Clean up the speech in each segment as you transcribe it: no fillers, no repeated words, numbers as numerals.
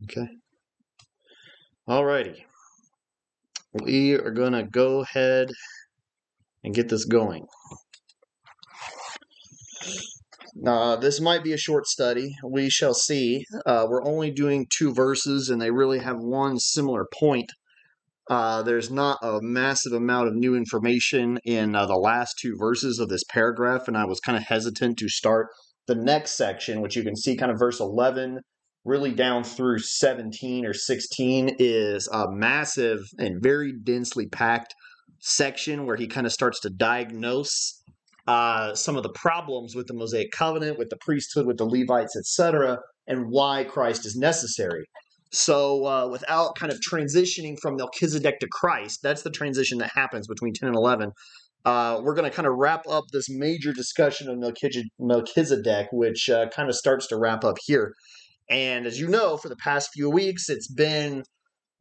Okay. Alrighty. We are going to go ahead and get this going. This might be a short study. We shall see. We're only doing 2 verses, and they really have one similar point. There's not a massive amount of new information in the last 2 verses of this paragraph, and I was kind of hesitant to start the next section, which you can see kind of verse 11 really down through 17 or 16 is a massive and very densely packed section where he kind of starts to diagnose some of the problems with the Mosaic covenant, with the priesthood, with the Levites, etc., and why Christ is necessary. So without kind of transitioning from Melchizedek to Christ, that's the transition that happens between 10 and 11. We're going to kind of wrap up this major discussion of Melchizedek, which kind of starts to wrap up here. And as you know, for the past few weeks, it's been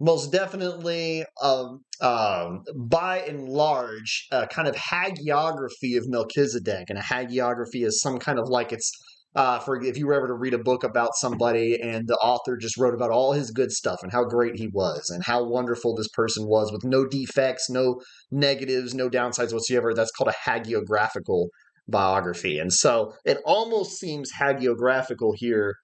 most definitely, by and large, a kind of hagiography of Melchizedek. And a hagiography is some kind of like it's, for if you were ever to read a book about somebody and the author just wrote about all his good stuff and how great he was and how wonderful this person was with no defects, no negatives, no downsides whatsoever, that's called a hagiographical biography. And so it almost seems hagiographical here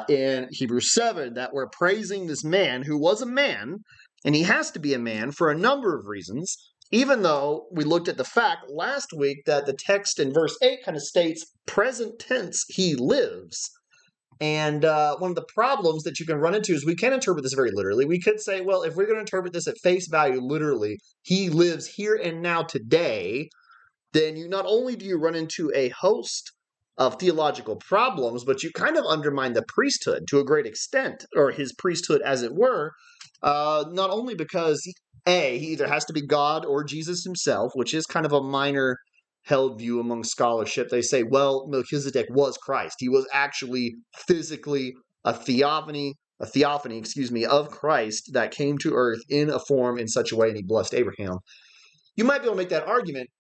in Hebrews 7 that we're praising this man who was a man, and he has to be a man for a number of reasons, even though we looked at the fact last week that the text in verse 8 kind of states present tense, he lives. And one of the problems that you can run into is we can't interpret this very literally. We could say, well, if we're going to interpret this at face value literally, he lives here and now today, then you not only do you run into a host of theological problems, but you kind of undermine the priesthood to a great extent, or his priesthood as it were, not only because, A, he either has to be God or Jesus himself, which is kind of a minor held view among scholarship. They say, well, Melchizedek was Christ. He was actually physically a theophany, of Christ that came to earth in a form in such a way, and he blessed Abraham. You might be able to make that argument,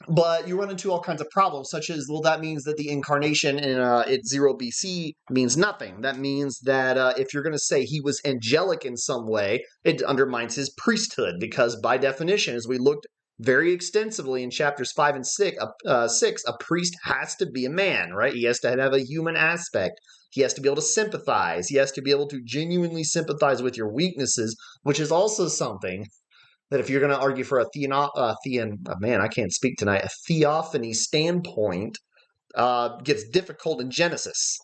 but you run into all kinds of problems, such as, well, that means that the incarnation in 0 BC means nothing. That means that if you're going to say he was angelic in some way, it undermines his priesthood, because by definition, as we looked very extensively in chapters 5 and 6, a priest has to be a man, right? He has to have a human aspect. He has to be able to sympathize. He has to be able to genuinely sympathize with your weaknesses, which is also something that if you're going to argue for a theophany standpoint, gets difficult in Genesis,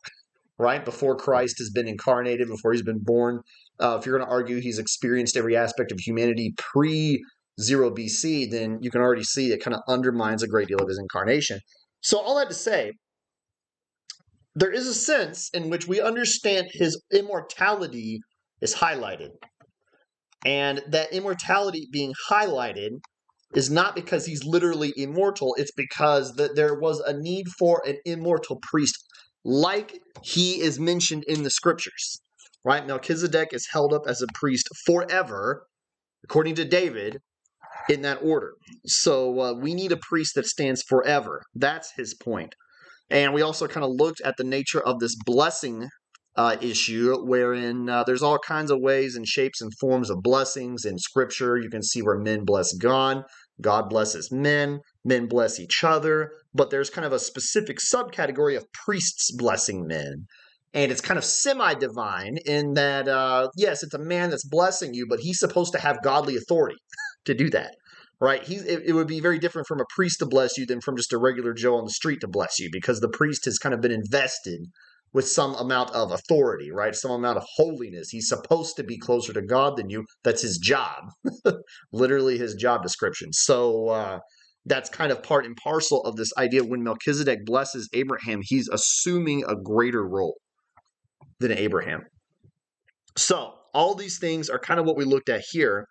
right? Before Christ has been incarnated, before he's been born. If you're going to argue he's experienced every aspect of humanity pre-0 BC, then you can already see it kind of undermines a great deal of his incarnation. So all that to say, there is a sense in which we understand his immortality is highlighted. And that immortality being highlighted is not because he's literally immortal. It's because there was a need for an immortal priest, like he is mentioned in the scriptures, right? Melchizedek is held up as a priest forever, according to David, in that order. So we need a priest that stands forever. That's his point. And we also kind of looked at the nature of this blessing issue, wherein there's all kinds of ways and shapes and forms of blessings in Scripture. You can see where men bless God, God blesses men bless each other, but there's kind of a specific subcategory of priests blessing men. And it's kind of semi-divine in that, yes, it's a man that's blessing you, but he's supposed to have godly authority to do that. Right? It would be very different from a priest to bless you than from just a regular Joe on the street to bless you, because the priest has kind of been invested with some amount of authority, right? Some amount of holiness. He's supposed to be closer to God than you. That's his job, literally his job description. So that's kind of part and parcel of this idea. When Melchizedek blesses Abraham, he's assuming a greater role than Abraham. So all these things are kind of what we looked at here.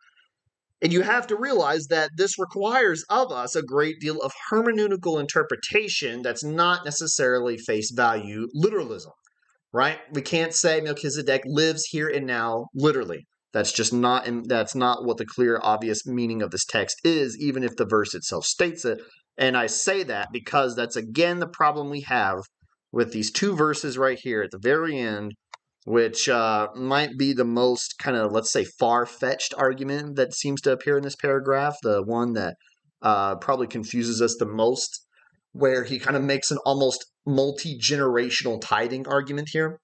And you have to realize that this requires of us a great deal of hermeneutical interpretation that's not necessarily face value literalism, right? We can't say Melchizedek lives here and now literally. That's just not what the clear, obvious meaning of this text is, even if the verse itself states it. And I say that because that's, again, the problem we have with these 2 verses right here at the very end, which might be the most kind of, let's say, far-fetched argument that seems to appear in this paragraph, the one that probably confuses us the most, where he kind of makes an almost multi-generational tithing argument here.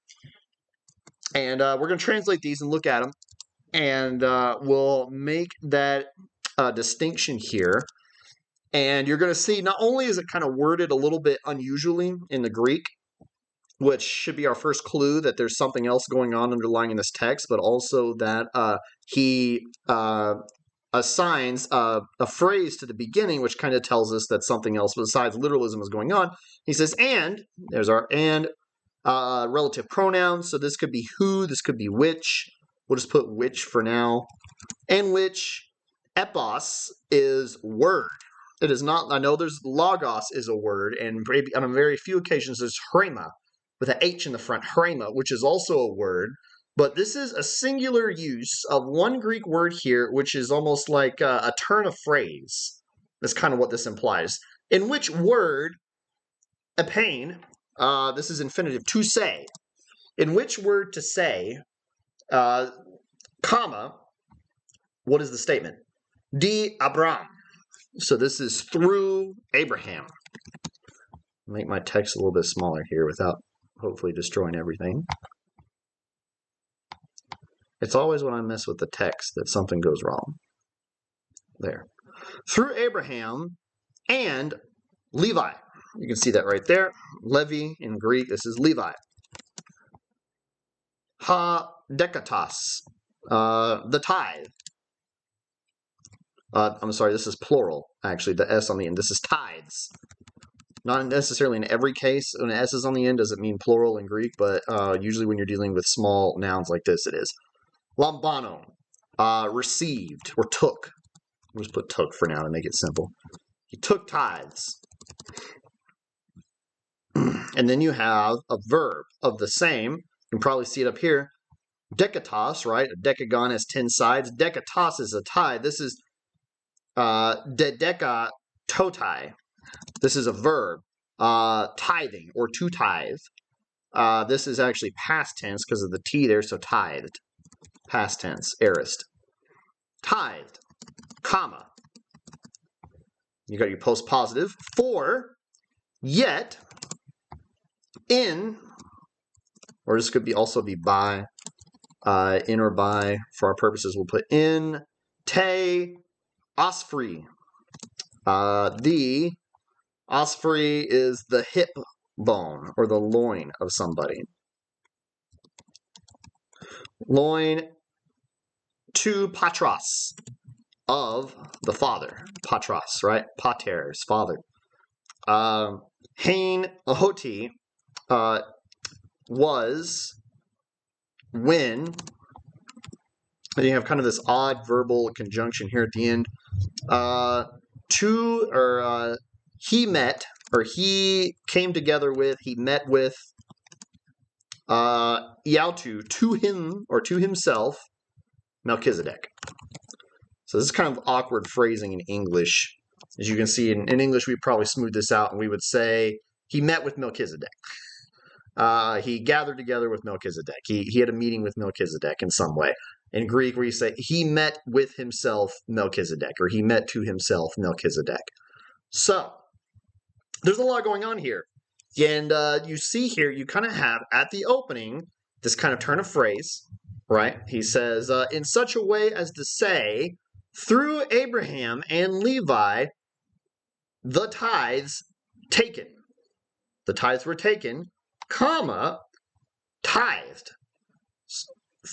And we're going to translate these and look at them, and we'll make that distinction here. And you're going to see not only is it kind of worded a little bit unusually in the Greek, which should be our first clue that there's something else going on underlying in this text, but also that he assigns a phrase to the beginning, which kind of tells us that something else besides literalism is going on. He says, and, there's our and, relative pronouns, so this could be who, this could be which. We'll just put which for now. And which, epos, is word. It is not, I know there's logos is a word, and on a very few occasions there's hrema, with an H in the front, hrema, which is also a word. But this is a singular use of one Greek word here, which is almost like a turn of phrase. That's kind of what this implies. In which word, epain, this is infinitive, to say. In which word to say, comma, what is the statement? Di Abram. So this is through Abraham. Make my text a little bit smaller here without hopefully destroying everything. It's always when I mess with the text that something goes wrong. There. Through Abraham and Levi. You can see that right there. Levi in Greek, this is Levi. Ha dekatos, the tithe. I'm sorry, this is plural, actually, the S on the end. This is tithes. Not necessarily in every case when an S is on the end does it mean plural in Greek, but usually when you're dealing with small nouns like this, it is. Lambano, received or took. We'll just put took for now to make it simple. He took tithes. And then you have a verb of the same. You can probably see it up here. Dekatos, right? A decagon has 10 sides. Dekatos is a tithe. This is dedeka totai. This is a verb. Tithing or to tithe. This is actually past tense because of the T there, so tithed. Past tense, aorist. Tithed, comma. You got your post positive. For, yet, in, or this could be also be by, in or by. For our purposes, we'll put in, te, osphri. The osphri is the hip bone or the loin of somebody. Loin to patros, of the father. Patros, right? Pater is father. Hain ahoti was when, and you have kind of this odd verbal conjunction here at the end. He met, or he came together with, he met with Iautu, to him, or to himself, Melchizedek. So this is kind of awkward phrasing in English. As you can see, in English, we'd probably smooth this out, and we would say, he met with Melchizedek. He gathered together with Melchizedek. He had a meeting with Melchizedek in some way. In Greek, where you say, he met with himself Melchizedek, or he met to himself Melchizedek. So, there's a lot going on here. And you see here, you kind of have, at the opening, this kind of turn of phrase, right? He says, in such a way as to say, through Abraham and Levi, the tithes taken. The tithes were taken, comma, tithed.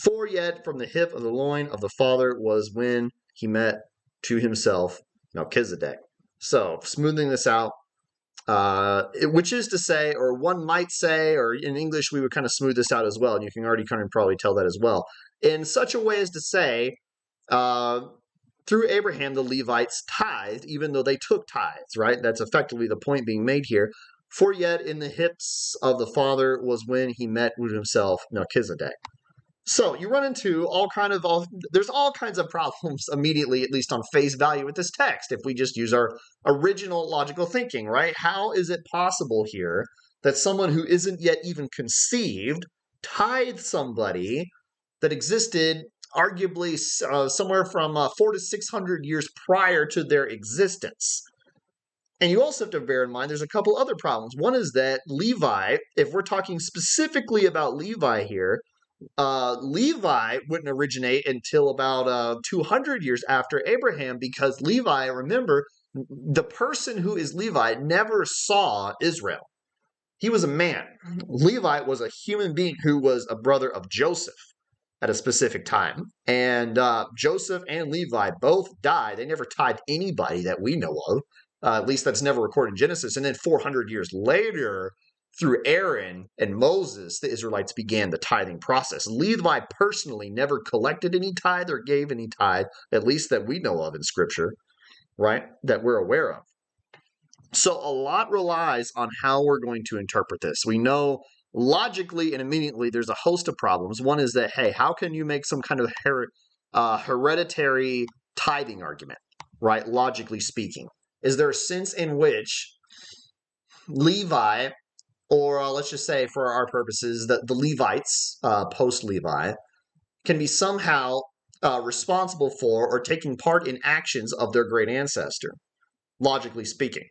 For yet from the hip of the loin of the father was when he met to himself Melchizedek. So, smoothing this out, which is to say, or one might say, or in English we would kind of smooth this out as well, and you can already kind of probably tell that as well. In such a way as to say, through Abraham the Levites tithed, even though they took tithes, right? That's effectively the point being made here. For yet in the hips of the father was when he met with himself Melchizedek. So you run into there's all kinds of problems immediately, at least on face value with this text, if we just use our original logical thinking, right? How is it possible here that someone who isn't yet even conceived tithe somebody that existed arguably somewhere from 400 to 600 years prior to their existence. And you also have to bear in mind there's a couple other problems. One is that Levi, if we're talking specifically about Levi here, Levi wouldn't originate until about 200 years after Abraham, because Levi, remember, the person who is Levi never saw Israel. He was a man. Levi was a human being who was a brother of Joseph at a specific time. And Joseph and Levi both died. They never tithed anybody that we know of. At least that's never recorded in Genesis. And then 400 years later, through Aaron and Moses, the Israelites began the tithing process. Levi personally never collected any tithe or gave any tithe, at least that we know of in Scripture, right? That we're aware of. So a lot relies on how we're going to interpret this. We know logically and immediately there's a host of problems. One is that, hey, how can you make some kind of hereditary tithing argument, right? Logically speaking. Is there a sense in which Levi, or let's just say for our purposes, the Levites, post-Levi, can be somehow responsible for or taking part in actions of their great ancestor, logically speaking?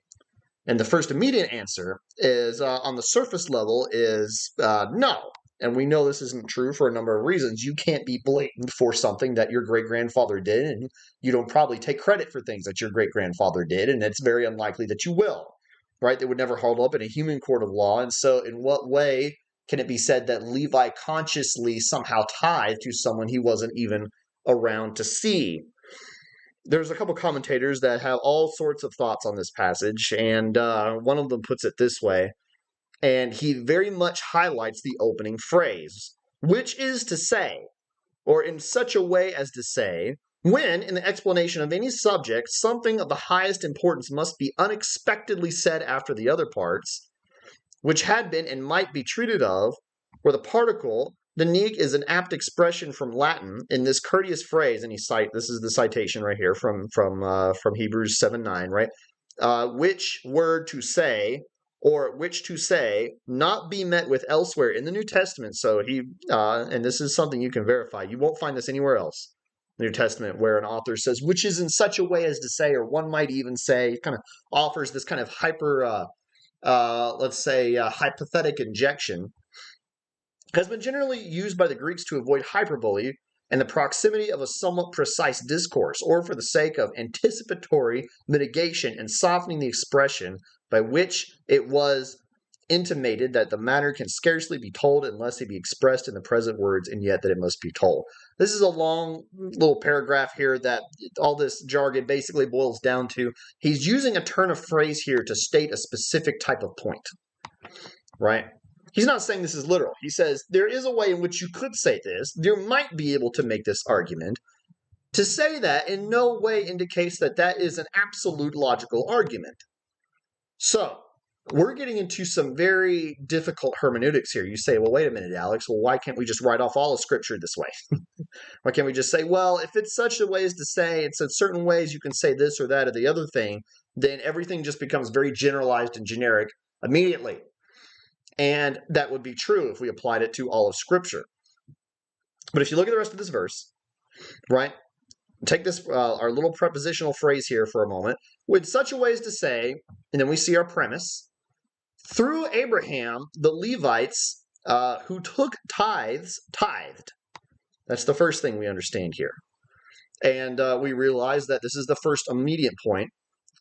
And the first immediate answer is, on the surface level, is no. And we know this isn't true for a number of reasons. You can't be blamed for something that your great-grandfather did, and you don't probably take credit for things that your great-grandfather did, and it's very unlikely that you will, right? They would never hold up in a human court of law. And so in what way can it be said that Levi consciously somehow tithed to someone he wasn't even around to see? There's a couple commentators that have all sorts of thoughts on this passage, and one of them puts it this way, and he very much highlights the opening phrase, which is to say, or in such a way as to say, when, in the explanation of any subject, something of the highest importance must be unexpectedly said after the other parts, which had been and might be treated of, where the particle, the nec, is an apt expression from Latin in this courteous phrase, and this is the citation right here from Hebrews 7:9, right? Which word to say, or which to say, not be met with elsewhere in the New Testament. So and this is something you can verify. You won't find this anywhere else in the New Testament where an author says, which is in such a way as to say, or one might even say, kind of offers this kind of hypothetic injection, has been generally used by the Greeks to avoid hyperbole and the proximity of a somewhat precise discourse, or for the sake of anticipatory mitigation and softening the expression by which it was intimated that the matter can scarcely be told unless it be expressed in the present words, and yet that it must be told. This is a long little paragraph here that all this jargon basically boils down to. He's using a turn of phrase here to state a specific type of point, right? He's not saying this is literal. He says there is a way in which you could say this. You might be able to make this argument. To say that in no way indicates that that is an absolute logical argument. So, we're getting into some very difficult hermeneutics here. You say, well, wait a minute, Alex. Well, why can't we just write off all of Scripture this way? Why can't we just say, well, if it's such a way as to say, it's in certain ways you can say this or that or the other thing, then everything just becomes very generalized and generic immediately. And that would be true if we applied it to all of Scripture. But if you look at the rest of this verse, right, take this, our little prepositional phrase here for a moment, with such a way as to say, and then we see our premise, through Abraham, the Levites who took tithes, tithed. That's the first thing we understand here. And we realize that this is the first immediate point.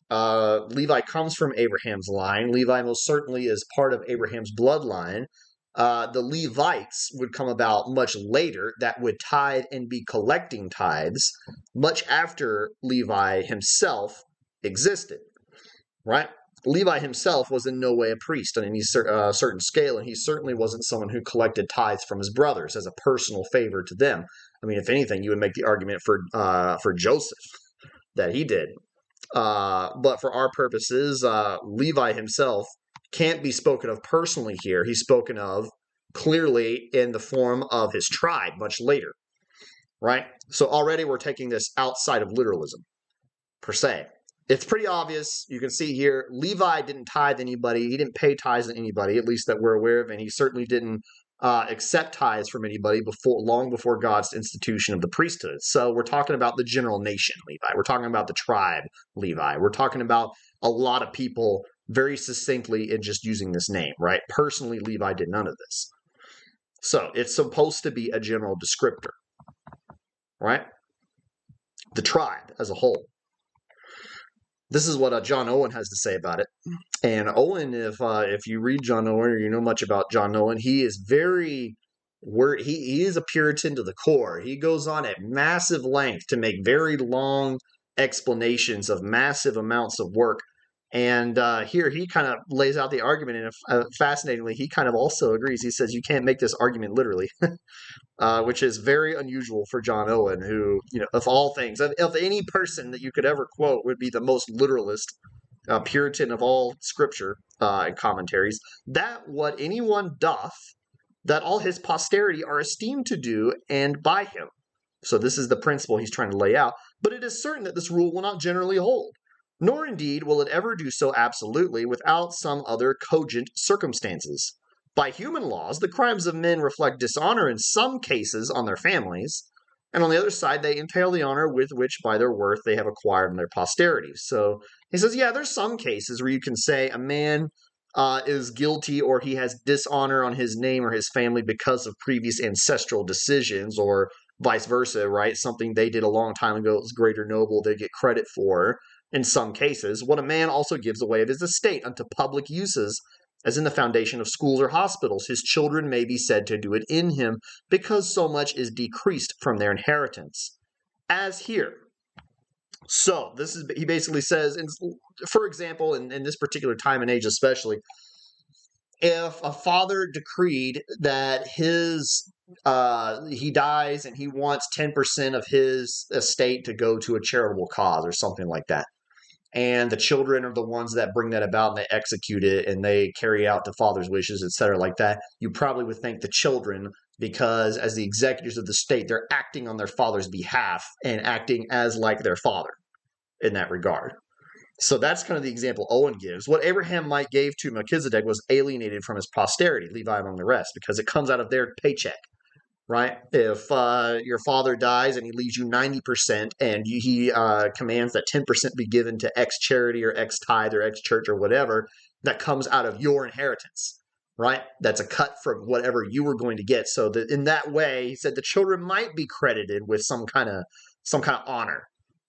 Levi comes from Abraham's line. Levi most certainly is part of Abraham's bloodline. The Levites would come about much later that would tithe and be collecting tithes much after Levi himself existed, right? Levi himself was in no way a priest on any certain scale, and he certainly wasn't someone who collected tithes from his brothers as a personal favor to them. I mean, if anything, you would make the argument for Joseph that he did. But for our purposes, Levi himself can't be spoken of personally here. He's spoken of clearly in the form of his tribe much later, right? So already we're taking this outside of literalism, per se. It's pretty obvious. You can see here, Levi didn't tithe anybody. He didn't pay tithes to anybody, at least that we're aware of, and he certainly didn't accept tithes from anybody long before God's institution of the priesthood. So we're talking about the general nation Levi. We're talking about the tribe Levi. We're talking about a lot of people very succinctly in just using this name, right? Personally, Levi did none of this. So it's supposed to be a general descriptor, right? The tribe as a whole. This is what John Owen has to say about it. And Owen, if you read John Owen or you know much about John Owen, he is very he is a Puritan to the core. He goes on at massive length to make very long explanations of massive amounts of work. And here he kind of lays out the argument, and fascinatingly, he kind of also agrees. He says you can't make this argument literally. Which is very unusual for John Owen, who, of all things, of any person that you could ever quote, would be the most literalist Puritan of all scripture and commentaries. That what anyone doth, that all his posterity are esteemed to do, and by him. So this is the principle he's trying to lay out. But it is certain that this rule will not generally hold, nor indeed will it ever do so absolutely without some other cogent circumstances. By human laws, the crimes of men reflect dishonor in some cases on their families, and on the other side, they entail the honor with which by their worth they have acquired in their posterity. So he says, yeah, there's some cases where you can say a man is guilty or he has dishonor on his name or his family because of previous ancestral decisions, or vice versa, right? Something they did a long time ago that was great or noble, they get credit for in some cases. What a man also gives away of his estate unto public uses, as in the foundation of schools or hospitals, his children may be said to do it in him, because so much is decreased from their inheritance. As here. So, he basically says, for example, in this particular time and age especially, if a father decreed that he dies and he wants 10% of his estate to go to a charitable cause or something like that, and the children are the ones that bring that about and they execute it and they carry out the father's wishes, etc., like that, you probably would thank the children, because as the executors of the state, they're acting on their father's behalf and acting as like their father in that regard. So that's kind of the example Owen gives. What Abraham might gave to Melchizedek was alienated from his posterity, Levi among the rest, because it comes out of their paycheck. Right? If your father dies and he leaves you 90% and he commands that 10% be given to X charity or X tithe or X church or whatever, that comes out of your inheritance, right? That's a cut from whatever you were going to get. So that in that way, he said the children might be credited with some kind of honor,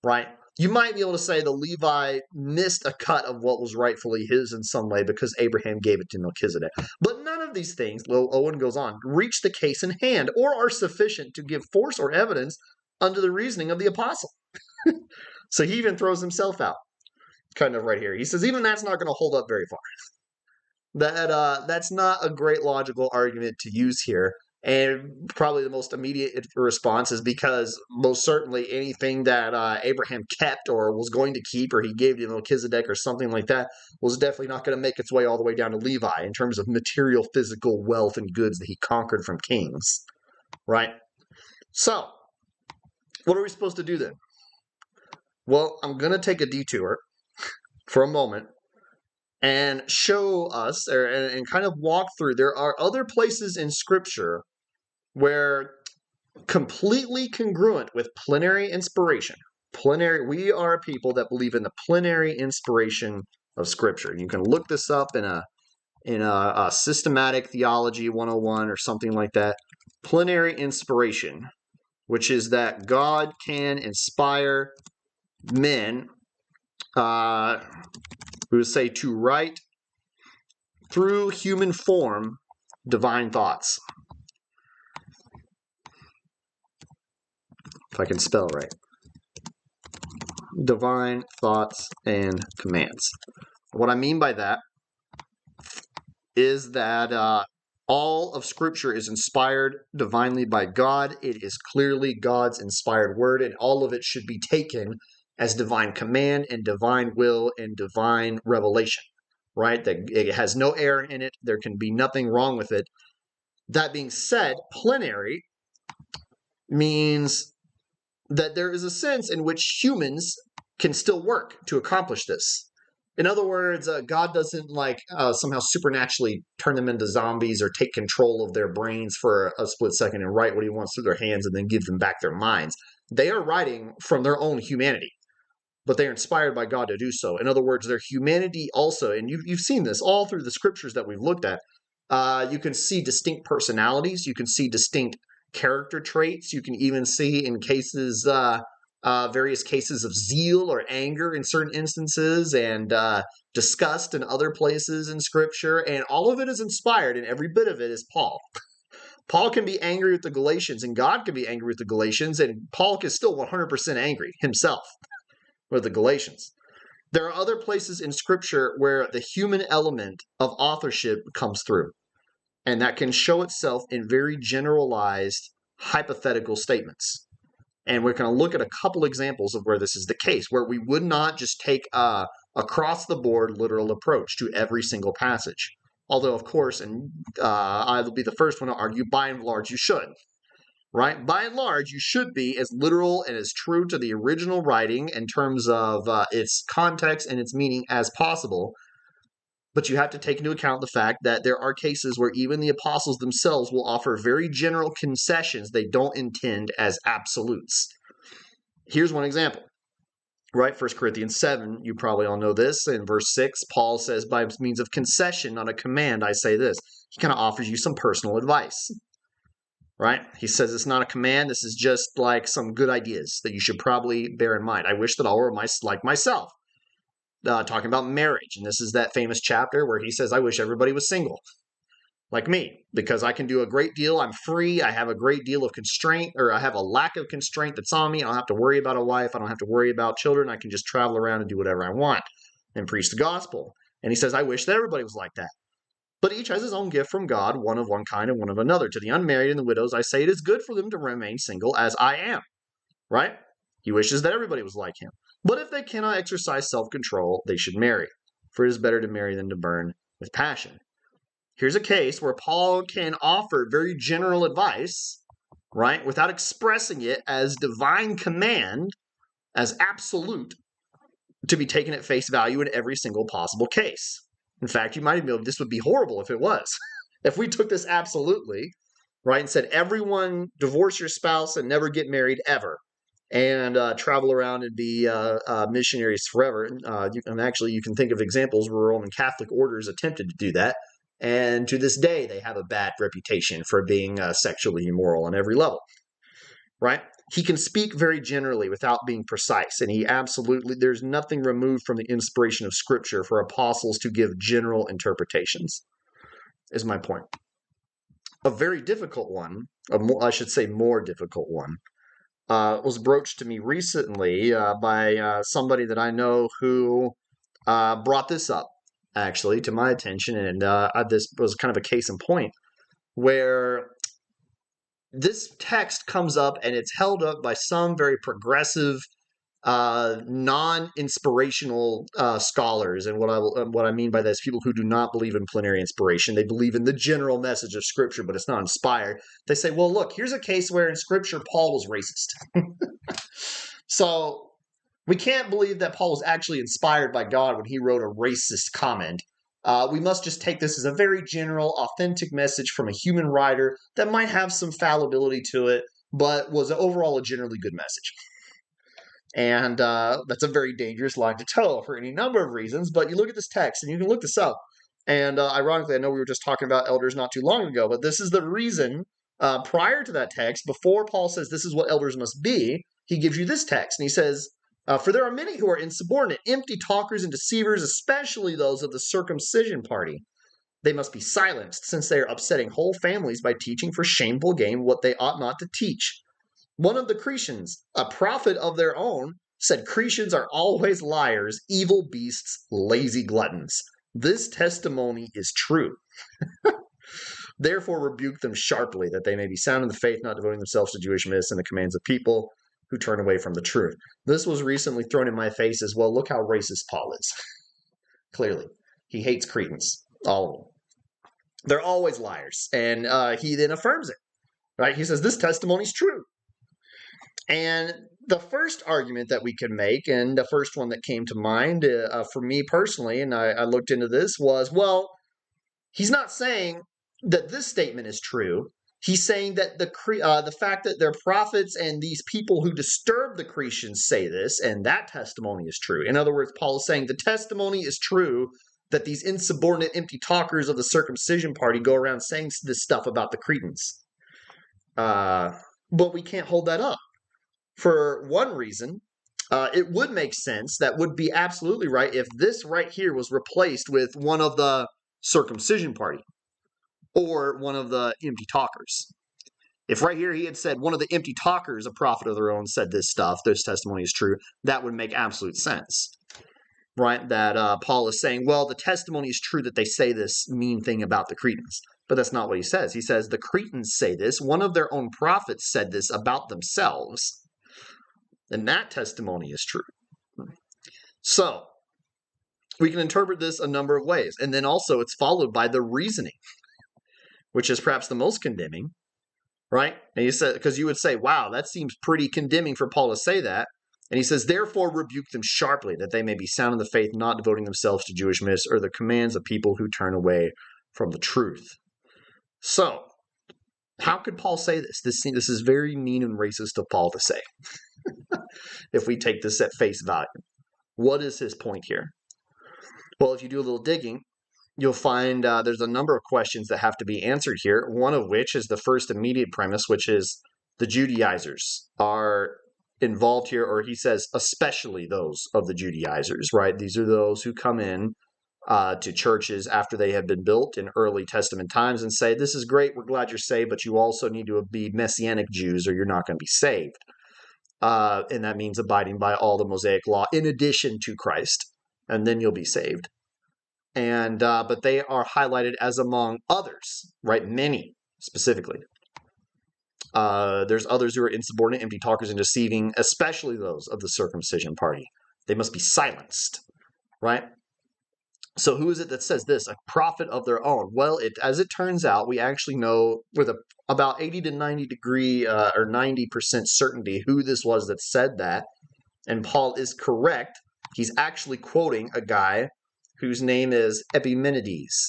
right? You might be able to say the Levi missed a cut of what was rightfully his in some way because Abraham gave it to Melchizedek. But none of these things, Owen goes on, reach the case in hand or are sufficient to give force or evidence under the reasoning of the apostle. So he even throws himself out, kind of right here. He says even that's not going to hold up very far. That's not a great logical argument to use here. And probably the most immediate response is because most certainly anything that Abraham kept or was going to keep or he gave to Melchizedek or something like that was definitely not going to make its way all the way down to Levi in terms of material, physical wealth and goods that he conquered from kings, right? So, what are we supposed to do then? Well, I'm going to take a detour for a moment and show us and kind of walk through. There are other places in Scripture where completely congruent with plenary inspiration. We are a people that believe in the plenary inspiration of Scripture. You can look this up in a systematic theology 101 or something like that. Plenary inspiration, which is that God can inspire men, we would say, to write through human form divine thoughts. If I can spell right. Divine thoughts and commands. What I mean by that is that all of Scripture is inspired divinely by God. It is clearly God's inspired word, and all of it should be taken as divine command and divine will and divine revelation, right? That it has no error in it. There can be nothing wrong with it. That being said, plenary means that there is a sense in which humans can still work to accomplish this. In other words, God doesn't somehow supernaturally turn them into zombies or take control of their brains for a split second and write what he wants through their hands and then give them back their minds. They are writing from their own humanity, but they are inspired by God to do so. In other words, their humanity also, and you've seen this all through the scriptures that we've looked at, you can see distinct personalities, you can see distinct character traits, you can even see in cases, various cases of zeal or anger in certain instances, and disgust in other places in scripture, and all of it is inspired, and every bit of it is Paul. Paul can be angry with the Galatians, and God can be angry with the Galatians, and Paul is still 100% angry himself with the Galatians. There are other places in Scripture where the human element of authorship comes through, and that can show itself in very generalized hypothetical statements. And we're going to look at a couple examples of where this is the case, where we would not just take a across-the-board literal approach to every single passage. Although, of course, and I will be the first one to argue, by and large, you should. Right? By and large, you should be as literal and as true to the original writing in terms of its context and its meaning as possible. But you have to take into account the fact that there are cases where even the apostles themselves will offer very general concessions they don't intend as absolutes. Here's one example. Right, 1 Corinthians 7, you probably all know this. In verse 6, Paul says, by means of concession, not a command, I say this. He kind of offers you some personal advice. Right? He says it's not a command. This is just like some good ideas that you should probably bear in mind. I wish that all were like myself. Talking about marriage. And this is that famous chapter where he says, I wish everybody was single. Like me. Because I can do a great deal. I'm free. I have a great deal of constraint. Or I have a lack of constraint that's on me. I don't have to worry about a wife. I don't have to worry about children. I can just travel around and do whatever I want. And preach the gospel. And he says, I wish that everybody was like that. But each has his own gift from God, one of one kind and one of another. To the unmarried and the widows, I say it is good for them to remain single as I am. Right? He wishes that everybody was like him. But if they cannot exercise self-control, they should marry. For it is better to marry than to burn with passion. Here's a case where Paul can offer very general advice, right, without expressing it as divine command, as absolute, to be taken at face value in every single possible case. In fact, you might even be, this would be horrible if it was. If we took this absolutely, right, and said, everyone divorce your spouse and never get married ever, and travel around and be missionaries forever. And actually, you can think of examples where Roman Catholic orders attempted to do that. And to this day, they have a bad reputation for being sexually immoral on every level. Right? He can speak very generally without being precise, and he absolutely, there's nothing removed from the inspiration of Scripture for apostles to give general interpretations, is my point. A very difficult one, I should say more difficult one, was broached to me recently by somebody that I know who brought this up, actually, to my attention, and this was kind of a case in point, where this text comes up and it's held up by some very progressive, non-inspirational scholars. And what I mean by that is people who do not believe in plenary inspiration. They believe in the general message of Scripture, but it's not inspired. They say, well, look, here's a case where in Scripture Paul was racist. So we can't believe that Paul was actually inspired by God when he wrote a racist comment. We must just take this as a very general, authentic message from a human writer that might have some fallibility to it, but was overall a generally good message. And that's a very dangerous line to toe for any number of reasons, but you look at this text, and you can look this up. And ironically, I know we were just talking about elders not too long ago, but this is the reason prior to that text, before Paul says this is what elders must be, he gives you this text, and he says, for there are many who are insubordinate, empty talkers and deceivers, especially those of the circumcision party. They must be silenced, since they are upsetting whole families by teaching for shameful gain what they ought not to teach. One of the Cretans, a prophet of their own, said Cretans are always liars, evil beasts, lazy gluttons. This testimony is true. Therefore rebuke them sharply, that they may be sound in the faith, not devoting themselves to Jewish myths and the commands of people who turn away from the truth. This was recently thrown in my face as well. Look how racist Paul is. Clearly. He hates Cretans. All of them. They're always liars. And he then affirms it. Right? He says, this testimony is true. And the first argument that we could make, and the first one that came to mind for me personally, and I looked into this, was, well, he's not saying that this statement is true. He's saying that the fact that their prophets and these people who disturb the Cretans say this, and that testimony is true. In other words, Paul is saying the testimony is true that these insubordinate, empty talkers of the circumcision party go around saying this stuff about the Cretans. But we can't hold that up. For one reason, it would make sense, that would be absolutely right, if this right here was replaced with one of the circumcision party or one of the empty talkers. If right here he had said one of the empty talkers, a prophet of their own, said this stuff, this testimony is true, that would make absolute sense, right? That Paul is saying, well, the testimony is true that they say this mean thing about the Cretans. But that's not what he says. He says the Cretans say this. One of their own prophets said this about themselves. And that testimony is true. So, we can interpret this a number of ways. And then also it's followed by the reasoning, which is perhaps the most condemning, right? And he said, because you would say, wow, that seems pretty condemning for Paul to say that. And he says, therefore rebuke them sharply, that they may be sound in the faith, not devoting themselves to Jewish myths or the commands of people who turn away from the truth. So, how could Paul say this? This is very mean and racist of Paul to say. If we take this at face value. What is his point here? Well, if you do a little digging, you'll find there's a number of questions that have to be answered here, one of which is the first immediate premise, which is the Judaizers are involved here, or he says especially those of the Judaizers, right? These are those who come in to churches after they have been built in early Testament times and say, this is great, we're glad you're saved, but you also need to be Messianic Jews or you're not going to be saved. And that means abiding by all the Mosaic law in addition to Christ, and then you'll be saved. And but they are highlighted as among others, right? Many specifically. There's others who are insubordinate, empty talkers, and deceiving, especially those of the circumcision party. They must be silenced, right? So who is it that says this? A prophet of their own. Well, as it turns out, we actually know with about 80 to 90 degree or 90% certainty who this was that said that. And Paul is correct. He's actually quoting a guy whose name is Epimenides.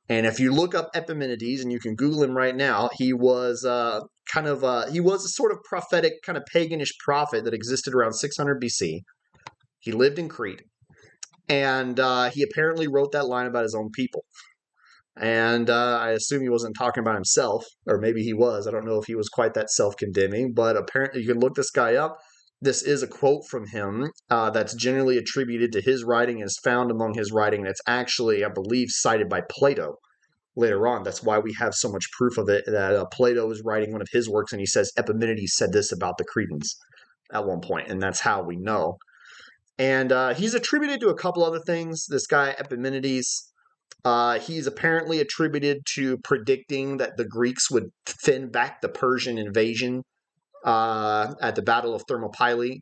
And if you look up Epimenides, and you can Google him right now, he was a sort of prophetic, kind of paganish prophet that existed around 600 BC. He lived in Crete. And he apparently wrote that line about his own people. And I assume he wasn't talking about himself, or maybe he was. I don't know if he was quite that self-condemning, but apparently you can look this guy up. This is a quote from him that's generally attributed to his writing and is found among his writing. And it's actually, I believe, cited by Plato later on. That's why we have so much proof of it, that Plato is writing one of his works, and he says Epimenides said this about the Cretans at one point, and that's how we know. And he's attributed to a couple other things, this guy Epimenides. He's apparently attributed to predicting that the Greeks would fend back the Persian invasion at the Battle of Thermopylae,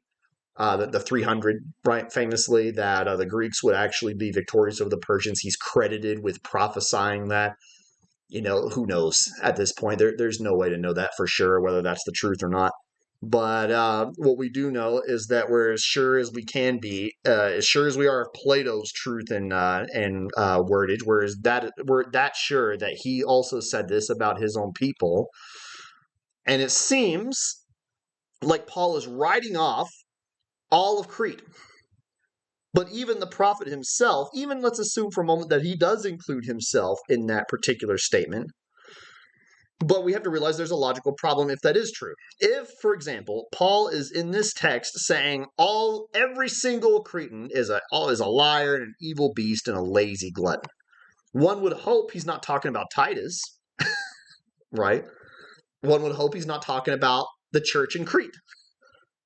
the 300, right, famously, that the Greeks would actually be victorious over the Persians. He's credited with prophesying that. You know, who knows at this point? There's no way to know that for sure, whether that's the truth or not. But what we do know is that we're as sure as we can be, as sure as we are of Plato's truth and wordage, we're that sure that he also said this about his own people. And it seems like Paul is writing off all of Crete. But even the prophet himself, even let's assume for a moment that he does include himself in that particular statement. But we have to realize there's a logical problem if that is true. If, for example, Paul is in this text saying every single Cretan is a liar and an evil beast and a lazy glutton, one would hope he's not talking about Titus, right? One would hope he's not talking about the church in Crete,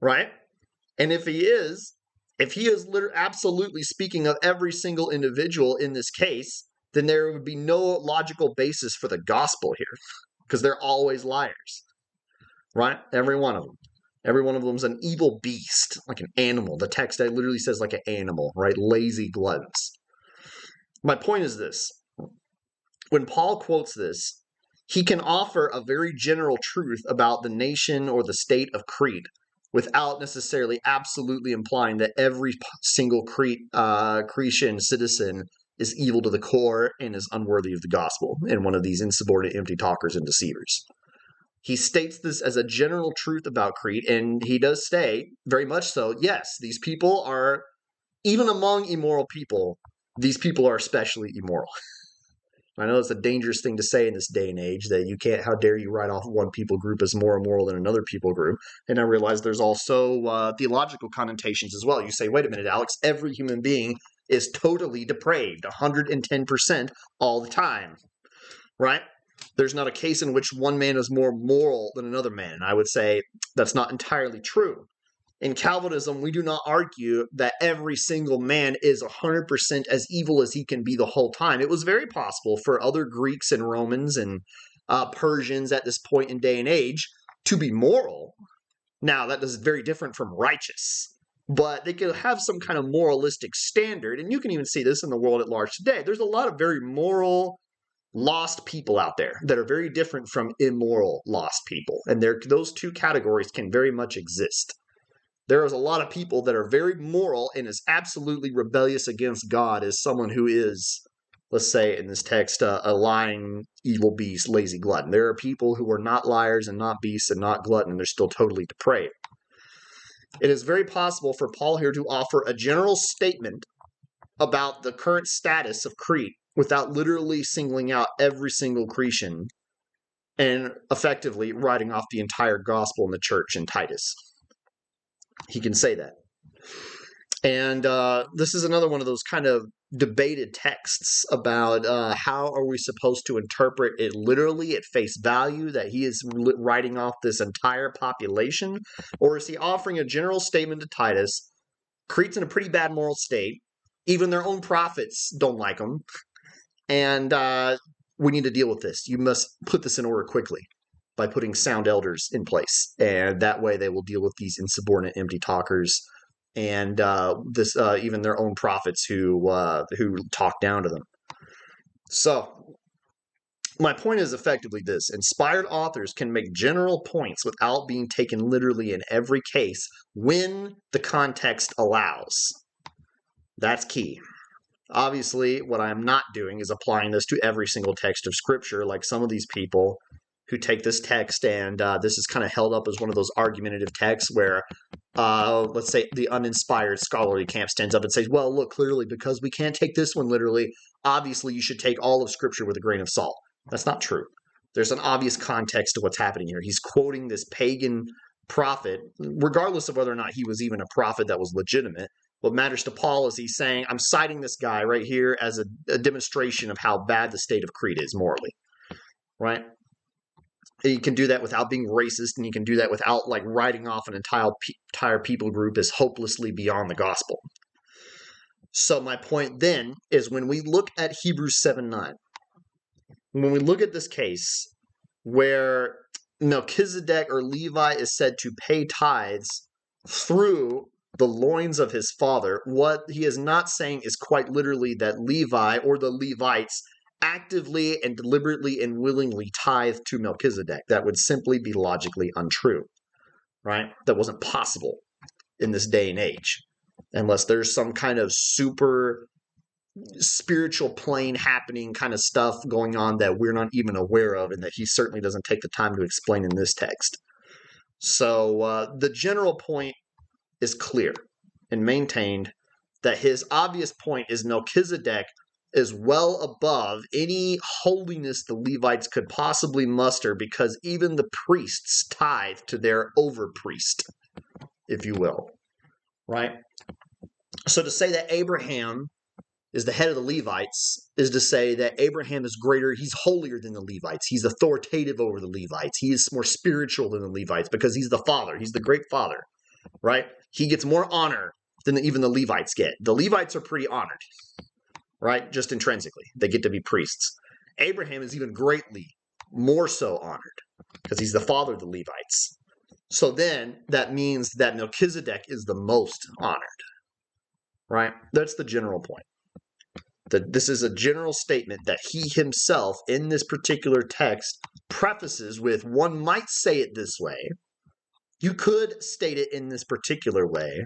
right? And if he is absolutely speaking of every single individual in this case, then there would be no logical basis for the gospel here. Because they're always liars, right? Every one of them. Every one of them is an evil beast, like an animal. The text literally says like an animal, right? Lazy gluttons. My point is this. When Paul quotes this, he can offer a very general truth about the nation or the state of Crete without necessarily absolutely implying that every single Cretan citizen is evil to the core and is unworthy of the gospel and one of these insubordinate empty talkers and deceivers. He states this as a general truth about Crete, and he does say, very much so, yes, these people are, even among immoral people, these people are especially immoral. I know it's a dangerous thing to say in this day and age, that you can't, how dare you write off one people group as more immoral than another people group. And I realize there's also theological connotations as well. You say, wait a minute, Alex, every human being is totally depraved, 110% all the time, right? There's not a case in which one man is more moral than another man. I would say that's not entirely true. In Calvinism, we do not argue that every single man is 100% as evil as he can be the whole time. It was very possible for other Greeks and Romans and Persians at this point in day and age to be moral. Now, that is very different from righteous. But they could have some kind of moralistic standard, and you can even see this in the world at large today. There's a lot of very moral, lost people out there that are very different from immoral, lost people. And those two categories can very much exist. There is a lot of people that are very moral and is absolutely rebellious against God as someone who is, let's say in this text, a lying, evil beast, lazy glutton. There are people who are not liars and not beasts and not glutton, and they're still totally depraved. It is very possible for Paul here to offer a general statement about the current status of Crete without literally singling out every single Cretan and effectively writing off the entire gospel in the church in Titus. He can say that. And this is another one of those kind of debated texts about how are we supposed to interpret it literally at face value, that he is writing off this entire population, or is he offering a general statement to Titus? Crete's in a pretty bad moral state. Even their own prophets don't like them. And we need to deal with this. You must put this in order quickly by putting sound elders in place. And that way they will deal with these insubordinate empty talkers and even their own prophets who talk down to them. So my point is effectively this. Inspired authors can make general points without being taken literally in every case when the context allows. That's key. Obviously, what I'm not doing is applying this to every single text of Scripture, like some of these people who take this text and this is kind of held up as one of those argumentative texts where, let's say, the uninspired scholarly camp stands up and says, well, look, clearly, because we can't take this one literally, obviously you should take all of Scripture with a grain of salt. That's not true. There's an obvious context to what's happening here. He's quoting this pagan prophet, regardless of whether or not he was even a prophet that was legitimate. What matters to Paul is he's saying, I'm citing this guy right here as a demonstration of how bad the state of Crete is morally, right? You can do that without being racist, and you can do that without like writing off an entire people group as hopelessly beyond the gospel. So my point then is when we look at Hebrews 7:9, when we look at this case where Melchizedek or Levi is said to pay tithes through the loins of his father, what he is not saying is quite literally that Levi or the Levites actively and deliberately and willingly tithe to Melchizedek. That would simply be logically untrue, right? That wasn't possible in this day and age, unless there's some kind of super spiritual plane happening kind of stuff going on that we're not even aware of, and that he certainly doesn't take the time to explain in this text. So the general point is clear and maintained that his obvious point is Melchizedek is well above any holiness the Levites could possibly muster, because even the priests tithe to their overpriest, if you will, right? So to say that Abraham is the head of the Levites is to say that Abraham is greater, he's holier than the Levites, he's authoritative over the Levites, he is more spiritual than the Levites because he's the father, he's the great father, right? He gets more honor than even the Levites get. The Levites are pretty honored, right? Just intrinsically. They get to be priests. Abraham is even greatly more so honored because he's the father of the Levites. So then that means that Melchizedek is the most honored, right? That's the general point. That this is a general statement that he himself in this particular text prefaces with, one might say it this way, You could state it in this particular way,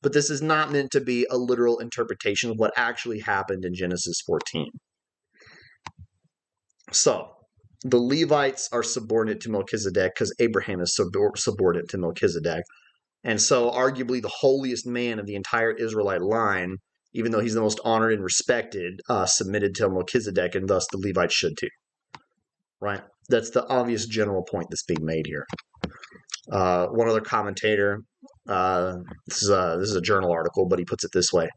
but this is not meant to be a literal interpretation of what actually happened in Genesis 14. So, the Levites are subordinate to Melchizedek because Abraham is subordinate to Melchizedek. And so, arguably, the holiest man of the entire Israelite line, even though he's the most honored and respected, submitted to Melchizedek, and thus the Levites should too. Right? That's the obvious general point that's being made here. One other commentator, this is a journal article, but he puts it this way.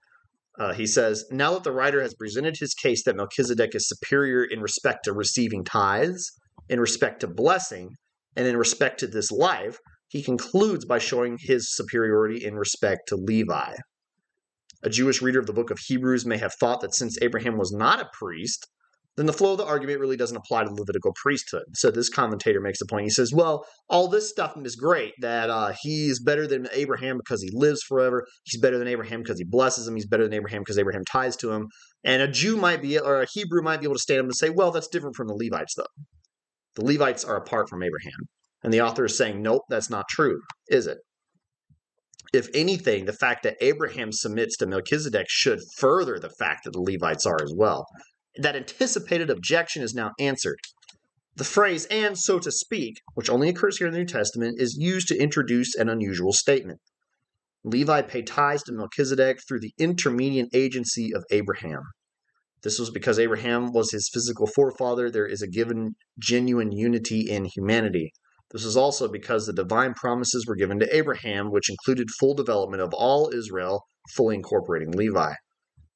He says, now that the writer has presented his case that Melchizedek is superior in respect to receiving tithes, in respect to blessing, and in respect to this life, he concludes by showing his superiority in respect to Levi. A Jewish reader of the book of Hebrews may have thought that since Abraham was not a priest, then the flow of the argument really doesn't apply to the Levitical priesthood. So this commentator makes the point. He says, well, all this stuff is great, that he's better than Abraham because he lives forever. He's better than Abraham because he blesses him. He's better than Abraham because Abraham ties to him. And a Jew might be, or a Hebrew might be able to stand up and say, well, that's different from the Levites, though. The Levites are apart from Abraham. And the author is saying, nope, that's not true, is it? If anything, the fact that Abraham submits to Melchizedek should further the fact that the Levites are as well. That anticipated objection is now answered. The phrase, and so to speak, which only occurs here in the New Testament, is used to introduce an unusual statement. Levi paid tithes to Melchizedek through the intermediate agency of Abraham. This was because Abraham was his physical forefather. There is a given genuine unity in humanity. This is also because the divine promises were given to Abraham, which included full development of all Israel, fully incorporating Levi.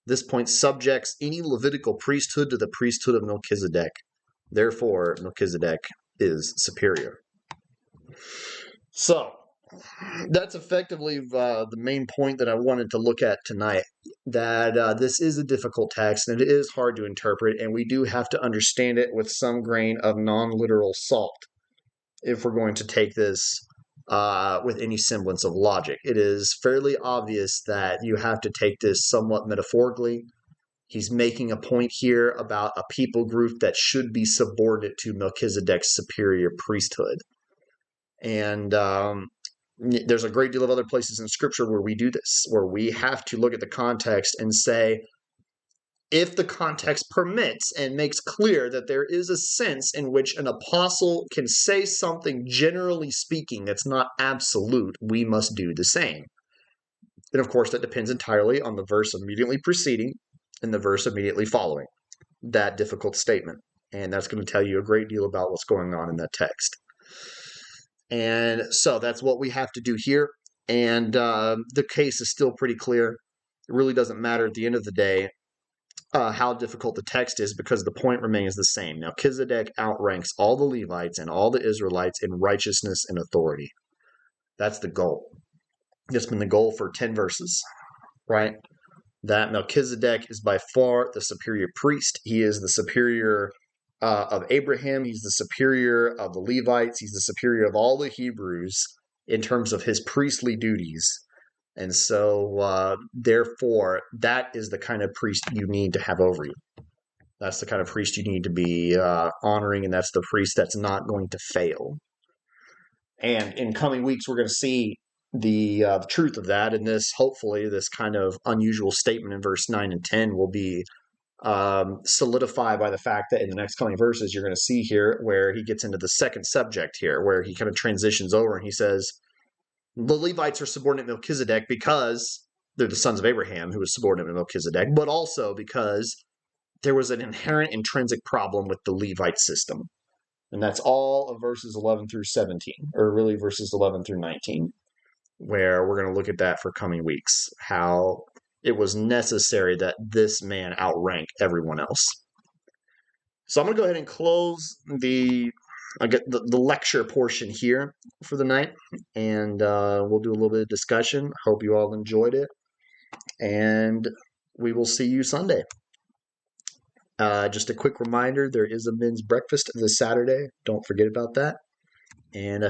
This point subjects any Levitical priesthood to the priesthood of Melchizedek. Therefore, Melchizedek is superior. So, that's effectively the main point that I wanted to look at tonight, that this is a difficult text and it is hard to interpret, and we do have to understand it with some grain of non-literal salt if we're going to take this with any semblance of logic. It is fairly obvious that you have to take this somewhat metaphorically. He's making a point here about a people group that should be subordinate to Melchizedek's superior priesthood. And there's a great deal of other places in Scripture where we do this, where we have to look at the context and say, if the context permits and makes clear that there is a sense in which an apostle can say something generally speaking that's not absolute, we must do the same. And of course, that depends entirely on the verse immediately preceding and the verse immediately following that difficult statement. And that's going to tell you a great deal about what's going on in that text. And so that's what we have to do here. And the case is still pretty clear. It really doesn't matter at the end of the day how difficult the text is, because the point remains the same. Melchizedek outranks all the Levites and all the Israelites in righteousness and authority. That's the goal. It's been the goal for 10 verses, right? That Melchizedek is by far the superior priest. He is the superior of Abraham. He's the superior of the Levites. He's the superior of all the Hebrews in terms of his priestly duties. And so, therefore, that is the kind of priest you need to have over you. That's the kind of priest you need to be honoring, and that's the priest that's not going to fail. And in coming weeks, we're going to see the truth of that, and hopefully, this kind of unusual statement in verse 9 and 10 will be solidified by the fact that in the next coming verses, you're going to see here where he gets into the second subject here, where he kind of transitions over and he says, the Levites are subordinate to Melchizedek because they're the sons of Abraham, who was subordinate to Melchizedek, but also because there was an inherent intrinsic problem with the Levite system. And that's all of verses 11 through 17, or really verses 11 through 19, where we're going to look at that for coming weeks, how it was necessary that this man outrank everyone else. So I'm going to go ahead and close the lecture portion here for the night, and we'll do a little bit of discussion. Hope you all enjoyed it, and we will see you Sunday. Just a quick reminder, there is a men's breakfast this Saturday. Don't forget about that. And